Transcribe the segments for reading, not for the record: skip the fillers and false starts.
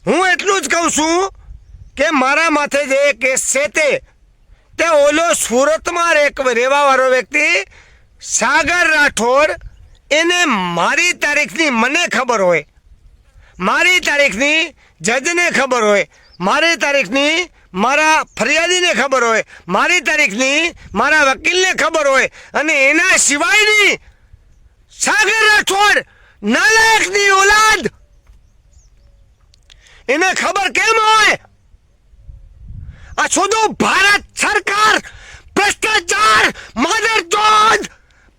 હું એટલું જ કહું છું કે મારા માથે જે કેસ છે તે ઓલો સુરતમાં રહેવાવાળો વ્યક્તિ સાગર રાઠોડ, એને મારી તારીખની મને ખબર હોય, મારી તારીખની જજને ખબર હોય, મારી તારીખની મારા ફરિયાદીને ખબર હોય, મારી તારીખની મારા વકીલને ખબર હોય, અને એના સિવાયની સાગર રાઠોડ નાલાયકની ઓલાદ એને ખબર કેમ હોય? આ શુદ્ધ ભારત સરકાર ભ્રષ્ટાચાર, માદરચોદ,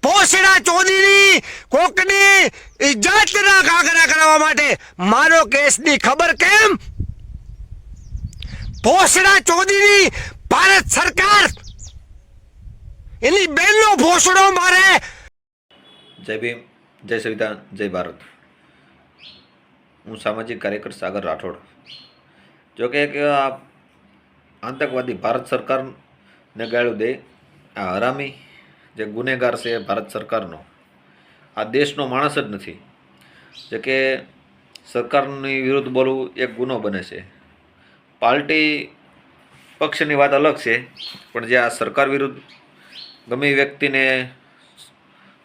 પોસડા ચોદીની કોકની ઇજ્જતના કાકરા કરવા માટે મારો કેસની ખબર કેમ? પોસડા ચોદીની ભારત સરકાર એની બેનનો ભોસડો મારે. જય ભીમ, જય સંવિધાન, જય ભારત. હું સામાજિક કાર્યકર સાગર રાઠોડ. જોકે એક આતંકવાદી ભારત સરકારને ગાળ્યું દે, આ હરામી જે ગુનેગાર છે ભારત સરકારનો, આ દેશનો માણસ જ નથી. જે કે સરકારની વિરુદ્ધ બોલવું એક ગુનો બને છે. પાર્ટી પક્ષની વાત અલગ છે, પણ જે આ સરકાર વિરુદ્ધ ગમે એ વ્યક્તિને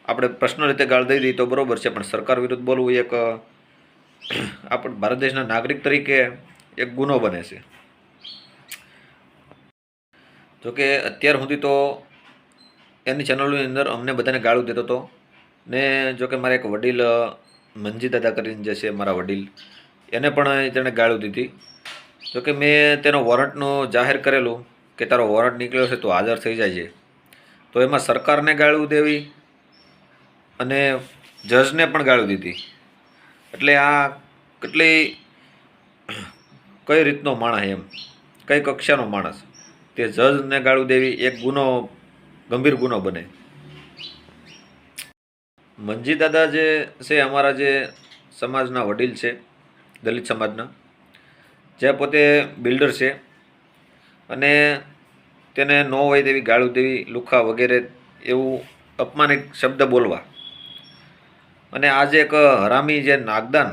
આપણે પર્સનલ રીતે ગાળ દઈ દઈએ તો બરાબર છે, પણ સરકાર વિરુદ્ધ બોલવું એક આપણે ભારત દેશના નાગરિક તરીકે એક ગુનો બને છે. જોકે અત્યાર સુધી તો એની ચેનલોની અંદર અમને બધાને ગાળું દેતો હતો ને. જોકે મારા એક વડીલ મંજી દાદા કરીને જે છે મારા વડીલ, એને પણ તેણે ગાળું દીધી. જોકે મેં તેનો વોરંટનું જાહેર કરેલું કે તારો વોરંટ નીકળ્યો છે તો હાજર થઈ જાય છે, તો એમાં સરકારને ગાળું દેવી અને જજને પણ ગાળું દીધી. એટલે આ કેટલી કઈ રીતનો માણસ, એમ કઈ કક્ષાનો માણસ, તે જજને ગાળું દેવી એક ગુનો, ગંભીર ગુનો બને. મંજી દાદા જે છે અમારા જે સમાજના વડીલ છે, દલિત સમાજના, જે પોતે બિલ્ડર છે, અને તેને ન હોય તેવી ગાળું દેવી, લુખા વગેરે એવું અપમાનિત શબ્દ બોલવા. અને આજે એક હરામી જે નાગદાન,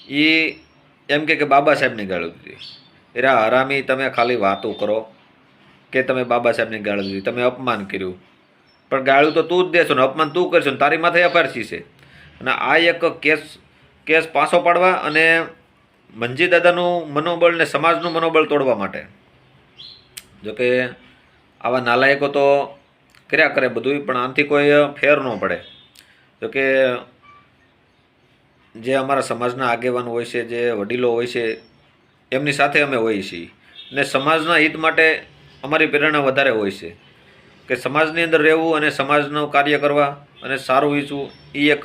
એ એમ કે બાબા સાહેબની ગાળું દીધી. એરા હરામી, તમે ખાલી વાતો કરો કે તમે બાબા સાહેબની ગાળું દીધી, તમે અપમાન કર્યું, પણ ગાળું તો તું જ દેશો ને અપમાન તું કરશો ને તારી માથે એફઆઈઆર છે. અને આ એક કેસ પાછો પાડવા અને મંજી દાદાનું મનોબળ ને સમાજનું મનોબળ તોડવા માટે. જોકે આવા નાલાયકો તો કર્યા કરે બધું, પણ આનાથી કોઈ ફેર ન પડે. જોકે જે અમારા સમાજના આગેવાન હોય છે, જે વડીલો હોય છે, એમની સાથે અમે હોઈએ છીએ, ને સમાજના હિત માટે અમારી પ્રેરણા વધારે હોય છે કે સમાજની અંદર રહેવું અને સમાજનું કાર્ય કરવા અને સારું ઈચ્છવું, એ એક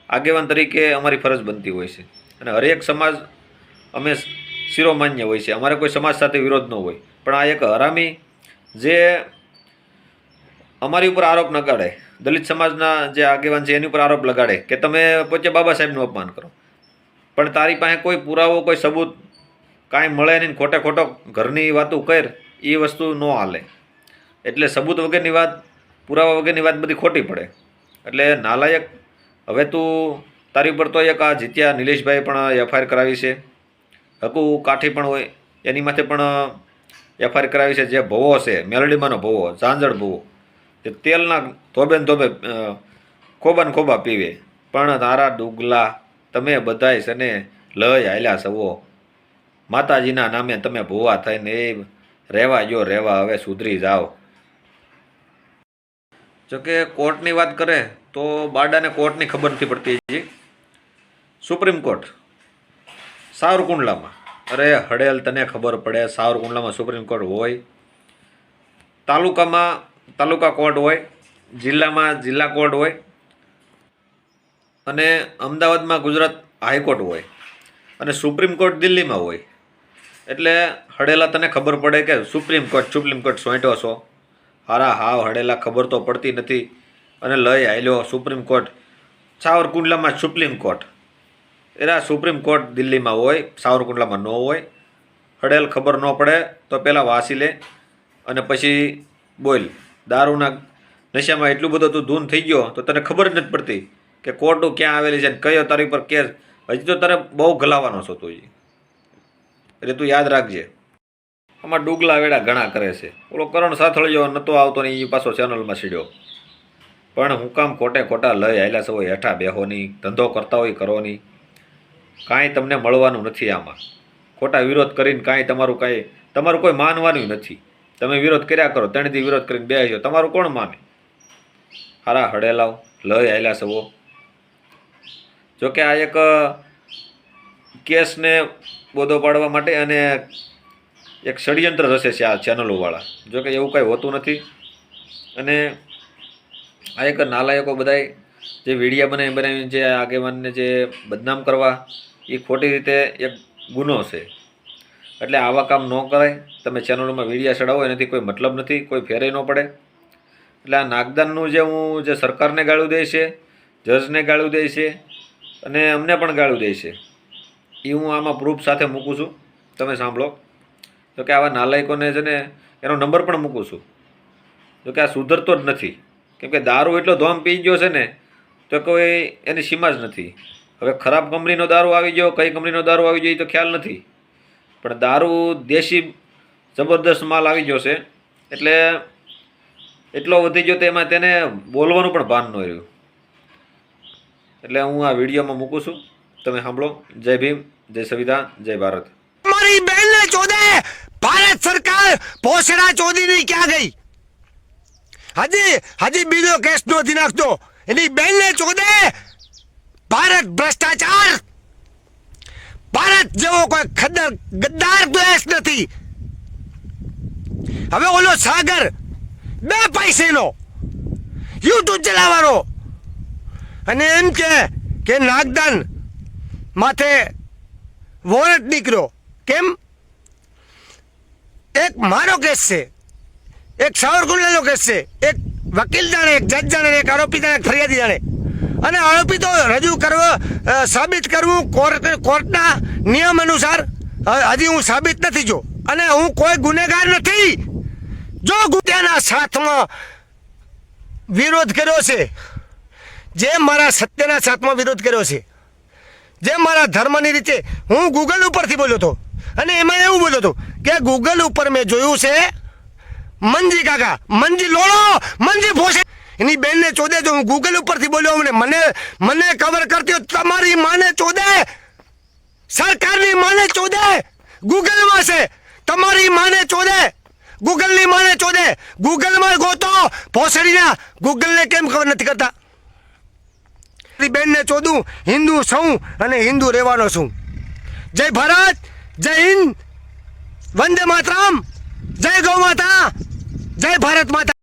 આગેવાન તરીકે અમારી ફરજ બનતી હોય છે. અને હરેક સમાજ અમે શિરોમાન્ય હોય છે, અમારે કોઈ સમાજ સાથે વિરોધ ન હોય. પણ આ એક હરામી જે અમારી ઉપર આરોપ લગાડે, દલિત સમાજના જે આગેવાન છે એની ઉપર આરોપ લગાડે કે તમે પોતે બાબા સાહેબનું અપમાન કરો, પણ તારી પાસે કોઈ પુરાવો, કોઈ સબૂત કાંઈ મળે નહીં, ખોટે ખોટો ઘરની વાતો કર, એ વસ્તુ ન હાલે. એટલે સબૂત વગરની વાત, પુરાવા વગરની વાત બધી ખોટી પડે. એટલે નાલાયક, હવે તું તારી ઉપર તો એક આ જીત્યા નિલેશભાઈ પણ એફઆઈઆર કરાવી છે, હકુ કાઠી પણ હોય એની માથે પણ એફઆઈઆર કરાવી છે. જે ભવો છે, મેલડીમાંનો ભવો, ઝાંઝળ ભવો, તે તેલના ધોબે ને ધોબે ખોબા ને ખોબા પીવે, પણ તારા ડુગલા તમે બધાય છે ને લઈ હાલ્યા સવો. માતાજીના નામે તમે ભૂવા થઈને એ રહેવા જો, રહેવા હવે સુધરી જાઓ. જોકે કોર્ટની વાત કરે તો બારડાને કોર્ટની ખબર નથી પડતી. હજી સુપ્રીમ કોર્ટ સાવરકુંડલામાં, અરે હડેલ તને ખબર પડે, સાવરકુંડલામાં સુપ્રીમ કોર્ટ હોય, તાલુકામાં તાલુકા કોર્ટ હોય, જિલ્લામાં જિલ્લા કોર્ટ હોય, અને અમદાવાદમાં ગુજરાત હાઈકોર્ટ હોય, અને સુપ્રીમ કોર્ટ દિલ્હીમાં હોય. એટલે હડેલા તને ખબર પડે કે સુપ્રીમ કોર્ટ સોંટ્યો છો? હારા હાવ હડેલા ખબર તો પડતી નથી, અને લઈ આવેલો સુપ્રીમ કોર્ટ સાવરકુંડલામાં સુપ્રીમ કોર્ટ. એના સુપ્રીમ કોર્ટ દિલ્હીમાં હોય, સાવરકુંડલામાં ન હોય. હડેલ ખબર ન પડે તો પહેલાં વાંચી લે અને પછી બોલ. દારૂના નશામાં એટલું બધું તું ધૂન થઈ ગયો તો તને ખબર જ નથી પડતી કે કોર્ટો ક્યાં આવેલી છે, કયો તારી પર કેસ હજી તો તારે બહુ ગલાવાનો છો તું, એટલે તું યાદ રાખજે. આમાં ડુગલા વેડા ઘણા કરે છે. ઓલો કરણ સાથળિયો નહોતો આવતો ને એ પાછો ચેનલમાં સીડ્યો. પણ હું કામ ખોટે ખોટા લઈ આવેલા છો હેઠા બેહો નહીં, ધંધો કરતા હોય કરો નહીં, કાંઈ તમને મળવાનું નથી આમાં. ખોટા વિરોધ કરીને કાંઈ તમારું કોઈ માનવાનું નથી. તમે વિરોધ કર્યા કરો, 3 દી વિરોધ કરીને બેહ્યો, તમારું કોણ માને? હારા હડેલાવ લઈ આવેલા છો. જોકે આ એક કેસને બોધો પાડવા માટે અને એક ષડયંત્ર રચે છે આ ચેનલોવાળા. જોકે એવું કાંઈ હોતું નથી. અને આ એક નાલાયકો બધાય જે વિડીયા બનાવીને જે આગેવાનને જે બદનામ કરવા, એ ખોટી રીતે એક ગુનો છે. એટલે આવા કામ ન કરાય. તમે ચેનલોમાં વિડીયા ચડાવો એનાથી કોઈ મતલબ નથી, કોઈ ફેરે ન પડે. એટલે આ નાગદાનનું જે સરકારને ગાળું દે છે, જજને ગાળું દે છે અને અમને પણ ગાળું દે છે, એ હું આમાં પ્રૂફ સાથે મૂકું છું. તમે સાંભળો. તો કે આવા નાલાયકોને છે ને એનો નંબર પણ મૂકું છું. જો કે આ સુધરતો જ નથી. કેમ કે દારૂ એટલો ધોમ પી ગયો છે ને તો કોઈ એની સીમા જ નથી. હવે ખરાબ કંપનીનો દારૂ આવી ગયો, કઈ કંપનીનો દારૂ આવી ગયો એ તો ખ્યાલ નથી, પણ દારૂ દેશી જબરદસ્ત માલ આવી ગયો છે. એટલે એટલો વધી ગયો તો એમાં તેને બોલવાનું પણ ભાન ન રહ્યું. એટલે હું આ વિડીયોમાં મૂકું છું. તમે સાંભળો. જય ભીમ, જય સંવિધાન, જય ભારત. મારી બહેનને ચોદે ભારત સરકાર ભોસડા ચોદીની ક્યાં ગઈ? હજી બીજો કેસ નોંધી નાખજો. એની બહેનને ચોદે ભારત ભ્રષ્ટાચાર, ભારત જેવો કોઈ ખદ્દર ગદ્દાર દેશ નથી. હવે ઓલો સાગર 2 પૈસેનો યુટ્યુબ ચલાવવાનો અને એમ કે નાગદાન માથે વોરંટ નીકળ્યો. કેમ? એક મારો કેસ છે, એક સાવરકુંડલાનો કેસ છે, એક વકીલ જાણે, એક જજ જાણે, એક આરોપી જાણે, એક ફરિયાદી જાણે. અને આરોપી તો રજૂ કરવો, સાબિત કરવું કોર્ટના નિયમ અનુસાર. હજી હું સાબિત નથી જો, અને હું કોઈ ગુનેગાર નથી. જો ગુનાના સાથમાં વિરોધ કર્યો છે, જે મારા સત્યના સાથમાં વિરોધ કર્યો છે, જે મારા ધર્મની રીતે, હું ગૂગલ ઉપરથી બોલ્યો હતો. અને એમાં એવું બોલ્યો હતો કે ગૂગલ ઉપર મેં જોયું છે મંજી કાકા, મંજી લોડો, મંજી ભોસે, એની બેનને ચોદે. જો હું ગૂગલ ઉપરથી બોલ્યો, મને કવર કરતી હોય, તમારી માને ચોદે, સરકારની માને ચોદે, ગૂગલમાં છે, તમારી માને ચોદે, ગૂગલની માને ચોદે. ગૂગલમાં ગોતો ભોસડીના. ગૂગલને કેમ ખબર નથી કરતા? બેનને ચોદું, હિન્દુ છું અને હિન્દુ રહેવાનો છું. જય ભારત, જય હિન્દ, વંદે માતરમ, જય ગૌ માતા, જય ભારત માતા.